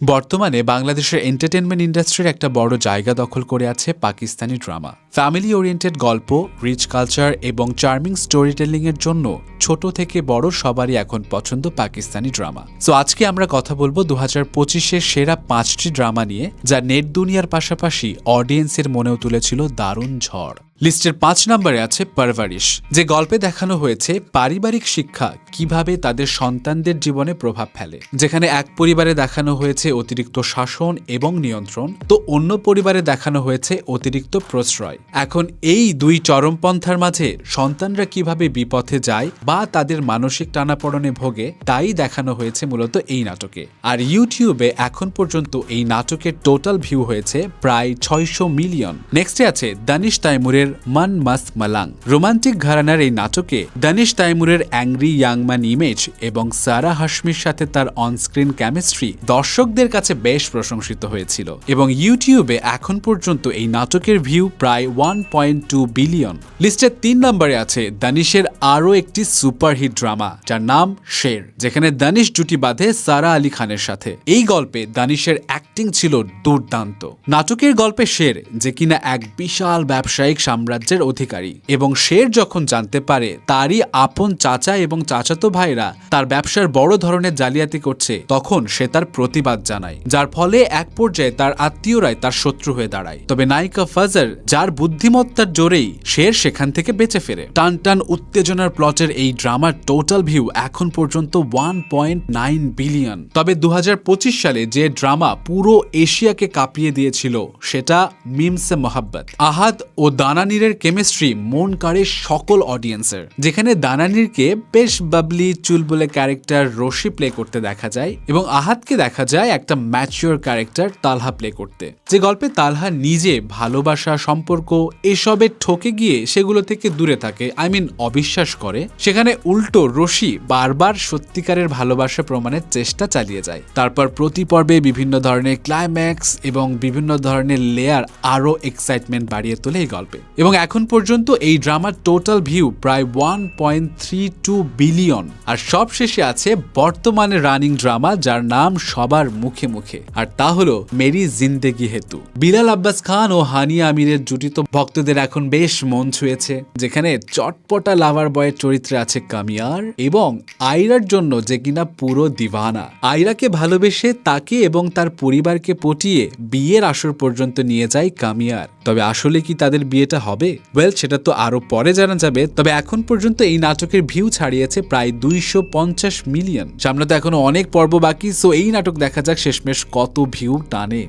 বর্তমানে বাংলাদেশের এন্টারটেনমেন্ট ইন্ডাস্ট্রির একটা বড় জায়গা দখল করে আছে পাকিস্তানি ড্রামা। ফ্যামিলি ওরিয়েন্টেড গল্প, রিচ কালচার এবং চার্মিং স্টোরি টেলিং এর জন্য ছোট থেকে বড় সবারই এখন পছন্দ পাকিস্তানি ড্রামা। সো আজকে আমরা কথা বলবো 2025-এর সেরা 5টি ড্রামা নিয়ে, যা নেট দুনিয়ার পাশাপাশি অডিয়েন্সের মনেও তুলেছিল দারুণ ঝড়। লিস্টের 5 নম্বরে আছে পারভারিশ, যে গল্পে দেখানো হয়েছে পারিবারিক শিক্ষা কিভাবে তাদের সন্তানদের জীবনে প্রভাব ফেলে। যেখানে এক পরিবারে দেখানো হয়েছে অতিরিক্ত শাসন এবং নিয়ন্ত্রণ, তো অন্য পরিবারে দেখানো হয়েছে অতিরিক্ত প্রশ্রয়। এখন এই দুই চরমপন্থার মাঝে সন্তানরা কিভাবে বিপথে যায় বা তাদের মানসিক টানাপড়নে ভোগে, তাই দেখানো হয়েছে মূলত এই নাটকে। আর ইউটিউবে এখন পর্যন্ত এই নাটকের টোটাল ভিউ হয়েছে প্রায় 600 মিলিয়ন। নেক্সটে আছে দানিশ তাইমুরের মান মাস্ত মালাং। রোমান্টিক ঘরানার এই নাটকে দানিশ তাইমুরের অ্যাংরি ইয়াংম্যান ইমেজ এবং সারা হাশমির সাথে তার অনস্ক্রিন কেমিস্ট্রি দর্শকদের কাছে বেশ প্রশংসিত হয়েছিল, এবং ইউটিউবে এখন পর্যন্ত এই নাটকের ভিউ প্রায় 1.2 বিলিয়ন। লিস্টের 3 নম্বরে আছে দানিশের আরও একটি সুপারহিট ড্রামা, যার নাম শের, যেখানে দানিশ জুটি বাঁধে সারা আলী খানের সাথে। এই গল্পে দানিশের অ্যাক্টিং ছিল দুর্দান্ত। নাটকের গল্পে শের, যে কিনা এক বিশাল ব্যবসায়িক সাম্রাজ্যের অধিকারী, এবং শের যখন জানতে পারে তারই আপন চাচা এবং চাচাতো ভাইরা তার ব্যবসার বড় ধরনের জালিয়াতি করছে, তখন সে তার প্রতিবাদ জানায়, যার ফলে এক পর্যায়ে তার আত্মীয়রাই তার শত্রু হয়ে দাঁড়ায়। তবে নায়িকা ফাজার, যার বুদ্ধিমত্তার জোরেই শের সেখান থেকে বেঁচে ফেরে। টান টান উত্তেজনার প্লটের এই ড্রামার টোটাল ভিউ এখন পর্যন্ত 1.9 বিলিয়ন। তবে 2025 সালে যে ড্রামা পুরো এশিয়াকে কাঁপিয়ে দিয়েছিল, সেটা মিমসে মোহাব্বত। আহাদ ও দানানিরের কেমিস্ট্রি মন কাড়ে সকল অডিয়েন্সের, যেখানে দানানিরকে বেশ বাবলি চুলবুলে ক্যারেক্টার রশি প্লে করতে দেখা যায়, এবং আহাদকে দেখা যায় একটা ম্যাচিওর ক্যারেক্টার তালহা প্লে করতে। যে গল্পে তালহা নিজে ভালোবাসা, সম্পর্ক এসবে ঠকে গিয়ে সেগুলো থেকে দূরে থাকে, অবিশ্বাস করে, সেখানে উল্টো রশি বারবার সত্যিকারের ভালোবাসা প্রমাণের চেষ্টা চালিয়ে যায়। তারপর প্রতি পর্বে বিভিন্ন ধরনের ক্লাইম্যাক্স এবং বিভিন্ন ধরনের লেয়ার আরো এক্সাইটমেন্ট বাড়িয়ে তোলে এই গল্পে। এবং এখন পর্যন্ত এই ড্রামার টোটাল ভিউ প্রায় 1.32 বিলিয়ন। আর সব শেষে আছে বর্তমানে রানিং ড্রামা, যার নাম সবার মুখে মুখে, আর তা হলো মেরি জিন্দেগি হেতু। বিলাল আব্বাস খান ও হানিয়া আমিরের জুটি তো ভক্তদের এখন বেশ মন ছুঁয়েছে, যেখানে চটপটা লাভার বয়ের চরিত্রে আছে কামিয়ার, এবং আয়রার জন্য যে কিনা পুরো দিওয়ানা। আয়রাকে ভালোবেসে তাকে এবং তার পরিবারকে পটিয়ে বিয়ের আসর পর্যন্ত নিয়ে যায় কামিয়ার। তবে আসলে কি তাদের বিয়েটা হবে? ওয়েল, সেটা তো আরো পরে জানা যাবে। তবে এখন পর্যন্ত এই নাটকের ভিউ ছাড়িয়েছে প্রায় 250 মিলিয়ন। সামনে তো এখনো অনেক পর্ব বাকি, সো এই নাটক দেখা যাক শেষমেশ কত ভিউ টানে।